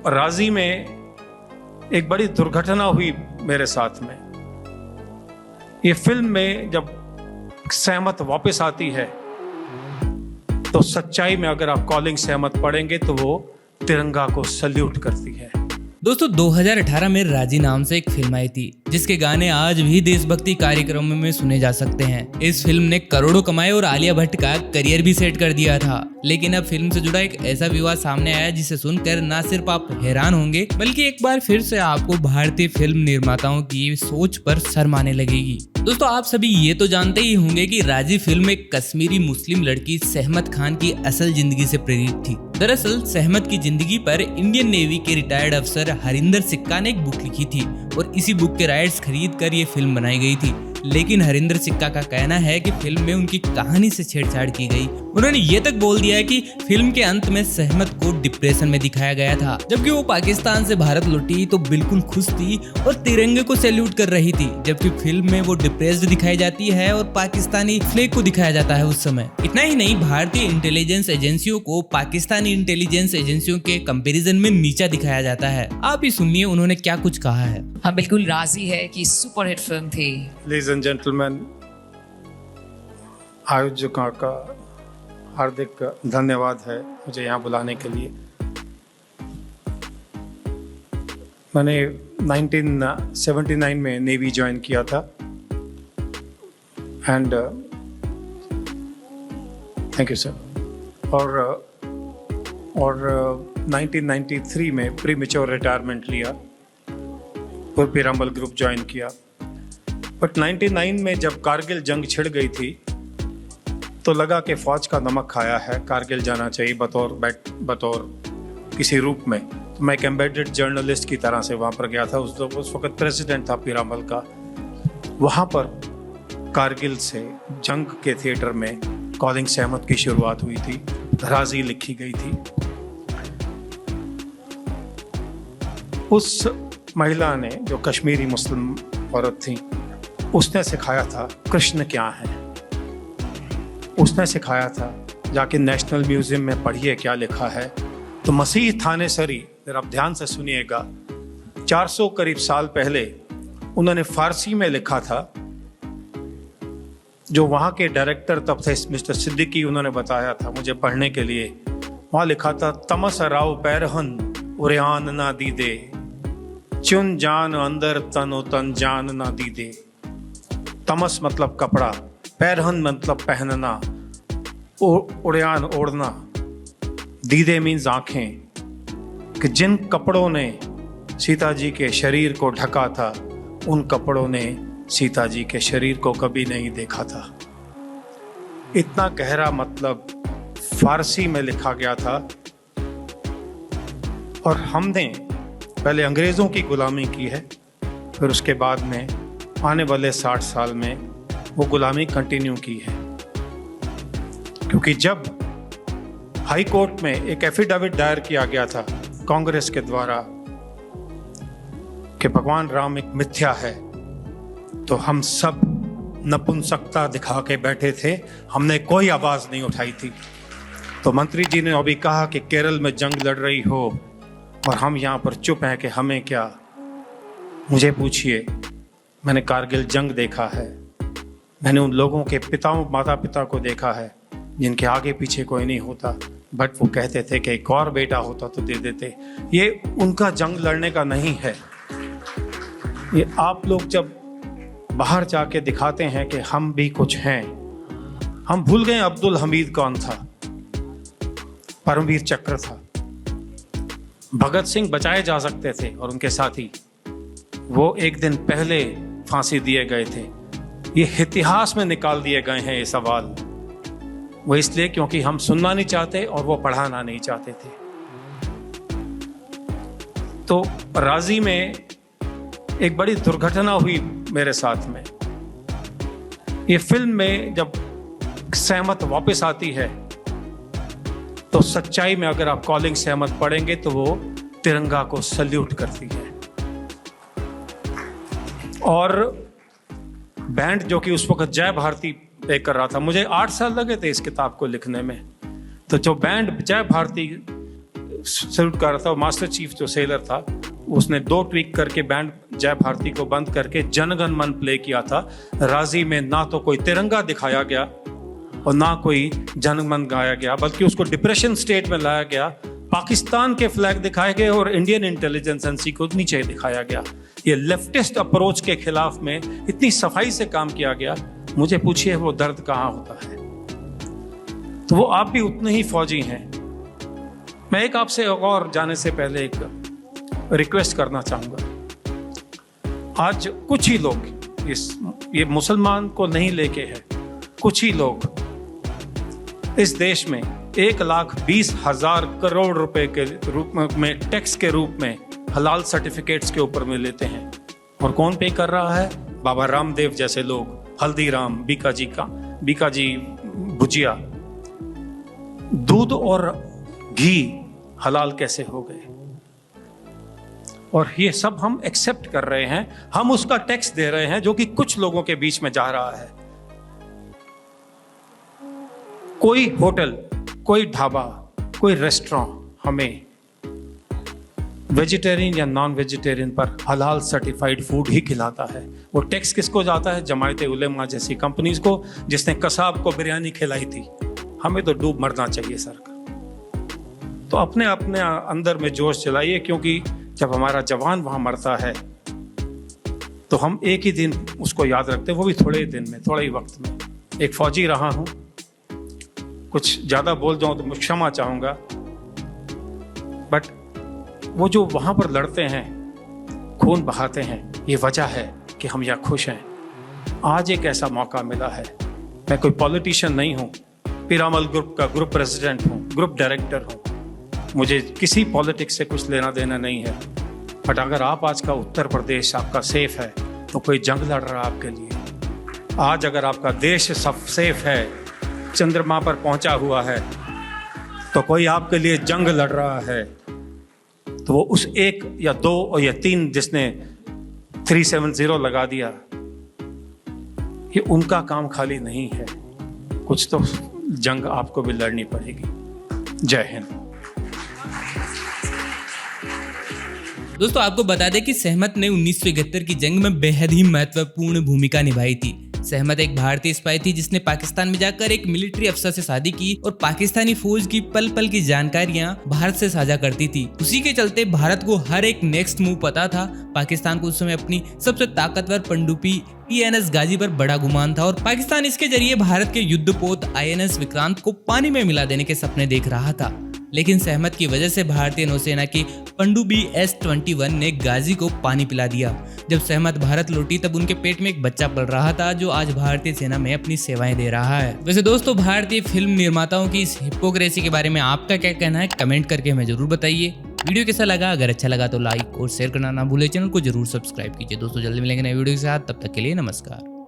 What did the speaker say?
राजी में एक बड़ी दुर्घटना हुई मेरे साथ में। ये फिल्म में जब सहमत वापस आती है तो सच्चाई में अगर आप कॉलिंग सहमत पढ़ेंगे तो वो तिरंगा को सल्यूट करती है। दोस्तों 2018 में राजी नाम से एक फिल्म आई थी जिसके गाने आज भी देशभक्ति कार्यक्रमों में सुने जा सकते हैं। इस फिल्म ने करोड़ों कमाए और आलिया भट्ट का करियर भी सेट कर दिया था। लेकिन अब फिल्म से जुड़ा एक ऐसा विवाद सामने आया जिसे सुनकर ना सिर्फ आप हैरान होंगे बल्कि एक बार फिर से आपको भारतीय फिल्म निर्माताओं की सोच पर शर्म आने लगेगी। दोस्तों आप सभी ये तो जानते ही होंगे कि राजी फिल्म एक कश्मीरी मुस्लिम लड़की सहमत खान की असल जिंदगी से प्रेरित थी। दरअसल सहमत की जिंदगी पर इंडियन नेवी के रिटायर्ड अफसर हरिंदर सिक्का ने एक बुक लिखी थी और इसी बुक के राइट्स खरीद कर ये फिल्म बनाई गई थी। लेकिन हरिंदर सिक्का का कहना है कि फिल्म में उनकी कहानी से छेड़छाड़ की गई। उन्होंने ये तक बोल दिया है कि फिल्म के अंत में सहमत को डिप्रेशन में दिखाया गया था, जबकि वो पाकिस्तान से भारत लौटी तो बिल्कुल खुश थी और तिरंगे को सैल्यूट कर रही थी, जबकि फिल्म में वो डिप्रेस्ड दिखाई जाती है और पाकिस्तानी फ्लैग को दिखाया जाता है उस समय। इतना ही नहीं, भारतीय इंटेलिजेंस एजेंसियों को पाकिस्तानी इंटेलिजेंस एजेंसियों के कंपेरिजन में नीचा दिखाया जाता है। आप ही सुनिए उन्होंने क्या कुछ कहा है। हाँ बिल्कुल राजी है कि सुपरहिट फिल्म थी। लेडीज एंड जेंटलमैन, आयोजकों का हार्दिक धन्यवाद है मुझे यहाँ बुलाने के लिए। मैंने 1979 में नेवी ज्वाइन किया था एंड थैंक यू सर। और 1993 में प्री मेच्योर रिटायरमेंट लिया और पीरामल ग्रुप ज्वाइन किया। बट 99 में जब कारगिल जंग छिड़ गई थी तो लगा कि फौज का नमक खाया है, कारगिल जाना चाहिए बतौर किसी रूप में। तो मैं एक एम्बेडेड जर्नलिस्ट की तरह से वहाँ पर गया था। उस वक्त प्रेसिडेंट था पीरामल का। वहाँ पर कारगिल से जंग के थिएटर में कॉलिंग सहमत की शुरुआत हुई थी, राजी लिखी गई थी। उस महिला ने, जो कश्मीरी मुस्लिम औरत थी, उसने सिखाया था कृष्ण क्या है। उसने सिखाया था जाके नेशनल म्यूजियम में पढ़िए क्या लिखा है। तो मसीह थानेसरी, जरा आप ध्यान से सुनिएगा, 400 करीब साल पहले उन्होंने फारसी में लिखा था। जो वहाँ के डायरेक्टर तब थे मिस्टर सिद्दीकी, उन्होंने बताया था मुझे पढ़ने के लिए। वहाँ लिखा था, तमस राव पैरहन उरियान ना दीदे, चुन जान अंदर तनो तन जान ना दीदे। तमस मतलब कपड़ा, पैरहन मतलब पहनना, उड़ियान ओढ़ना, दीदे मीन्स आंखें। कि जिन कपड़ों ने सीता जी के शरीर को ढका था उन कपड़ों ने सीता जी के शरीर को कभी नहीं देखा था। इतना गहरा मतलब फारसी में लिखा गया था। और हमने पहले अंग्रेज़ों की गुलामी की है, फिर उसके बाद में आने वाले 60 साल में वो गुलामी कंटिन्यू की है। क्योंकि जब हाई कोर्ट में एक एफिडेविट दायर किया गया था कांग्रेस के द्वारा कि भगवान राम एक मिथ्या है, तो हम सब नपुंसकता दिखा के बैठे थे, हमने कोई आवाज़ नहीं उठाई थी। तो मंत्री जी ने अभी कहा कि केरल में जंग लड़ रही हो और हम यहाँ पर चुप हैं कि हमें क्या। मुझे पूछिए, मैंने कारगिल जंग देखा है, मैंने उन लोगों के माता पिता को देखा है जिनके आगे पीछे कोई नहीं होता, बट वो कहते थे कि एक और बेटा होता तो दे देते। ये उनका जंग लड़ने का नहीं है। ये आप लोग जब बाहर जाके दिखाते हैं कि हम भी कुछ हैं, हम भूल गए अब्दुल हमीद कौन था, परमवीर चक्र था, भगत सिंह बचाए जा सकते थे और उनके साथी वो एक दिन पहले फांसी दिए गए थे। ये इतिहास में निकाल दिए गए हैं ये सवाल। वो इसलिए क्योंकि हम सुनना नहीं चाहते और वो पढ़ाना नहीं चाहते थे। तो राजी में एक बड़ी दुर्घटना हुई मेरे साथ में। ये फिल्म में जब सहमत वापस आती है तो सच्चाई में अगर आप कॉलिंग सहमत पढ़ेंगे तो वो तिरंगा को सल्यूट करती है। और बैंड जो कि उस वक्त जय भारती प्ले कर रहा था, मुझे 8 साल लगे थे इस किताब को लिखने में। तो जो बैंड जय भारती सल्यूट कर रहा था, मास्टर चीफ जो सेलर था उसने 2 ट्वीक करके बैंड जय भारती को बंद करके जनगण मन प्ले किया था। राजी में ना तो कोई तिरंगा दिखाया गया और ना कोई जनगण गाया गया, बल्कि उसको डिप्रेशन स्टेट में लाया गया। पाकिस्तान के फ्लैग दिखाए गए और इंडियन इंटेलिजेंस एजेंसी को नीचे दिखाया गया। ये लेफ्टिस्ट अप्रोच के खिलाफ में इतनी सफाई से काम किया गया। मुझे पूछिए वो दर्द कहाँ होता है। तो वो आप भी उतने ही फौजी हैं। मैं एक आपसे और जाने से पहले एक रिक्वेस्ट करना चाहूंगा। आज कुछ ही लोग ये मुसलमान को नहीं लेके है, कुछ ही लोग इस देश में 1,20,000 करोड़ रुपए के रूप में टैक्स के रूप में हलाल सर्टिफिकेट्स के ऊपर में लेते हैं। और कौन पे कर रहा है? बाबा रामदेव जैसे लोग, हल्दीराम, बीकाजी भुजिया। दूध और घी हलाल कैसे हो गए? और ये सब हम एक्सेप्ट कर रहे हैं, हम उसका टैक्स दे रहे हैं जो कि कुछ लोगों के बीच में जा रहा है। कोई होटल, कोई ढाबा, कोई रेस्टोरेंट हमें वेजिटेरियन या नॉन वेजिटेरियन पर हलाल सर्टिफाइड फूड ही खिलाता है। वो टैक्स किसको जाता है? जमायत उलेमा जैसी कंपनीज को, जिसने कसाब को बिरयानी खिलाई थी। हमें तो डूब मरना चाहिए सरकार। तो अपने अंदर में जोश चलाइए, क्योंकि जब हमारा जवान वहां मरता है तो हम एक ही दिन उसको याद रखते हैं, वो भी थोड़े ही दिन में, थोड़े ही वक्त में। एक फौजी रहा हूं, कुछ ज्यादा बोल जाऊं तो क्षमा चाहूंगा, बट वो जो वहां पर लड़ते हैं, खून बहाते हैं, ये वजह है कि हम यहाँ खुश हैं। आज एक ऐसा मौका मिला है। मैं कोई पॉलिटिशियन नहीं हूं, पीरामल ग्रुप का ग्रुप प्रेसिडेंट हूं, ग्रुप डायरेक्टर हूं, मुझे किसी पॉलिटिक्स से कुछ लेना देना नहीं है। बट अगर आप आज का उत्तर प्रदेश आपका सेफ है तो कोई जंग लड़ रहा है आपके लिए। आज अगर आपका देश सब सेफ है, चंद्रमा पर पहुंचा हुआ है, तो कोई आपके लिए जंग लड़ रहा है, तो वो उस 1 या 2 या 3 जिसने 370 लगा दिया, ये उनका काम खाली नहीं है। कुछ तो जंग आपको भी लड़नी पड़ेगी। जय हिंद। दोस्तों आपको बता दें कि सहमत ने 1971 की जंग में बेहद ही महत्वपूर्ण भूमिका निभाई थी। सहमत एक भारतीय स्पाई थी जिसने पाकिस्तान में जाकर एक मिलिट्री अफसर से शादी की और पाकिस्तानी फौज की पल पल की जानकारियां भारत से साझा करती थी। उसी के चलते भारत को हर एक नेक्स्ट मूव पता था। पाकिस्तान को उस समय अपनी सबसे ताकतवर पनडुब्बी INS गाजी पर बड़ा गुमान था और पाकिस्तान इसके जरिए भारत के युद्धपोत INS विक्रांत को पानी में मिला देने के सपने देख रहा था। लेकिन सहमत की वजह से भारतीय नौसेना की पनडुब्बी S-21 ने गाजी को पानी पिला दिया। जब सहमत भारत लौटी तब उनके पेट में एक बच्चा पल रहा था जो आज भारतीय सेना में अपनी सेवाएं दे रहा है। वैसे दोस्तों, भारतीय फिल्म निर्माताओं की इस हिपोक्रेसी के बारे में आपका क्या कहना है? कमेंट करके हमें जरूर बताइए। वीडियो कैसा लगा? अगर अच्छा लगा तो लाइक और शेयर करना ना भूले। चैनल को जरूर सब्सक्राइब कीजिए। दोस्तों जल्दी मिलेंगे नए वीडियो के साथ, तब तक के लिए नमस्कार।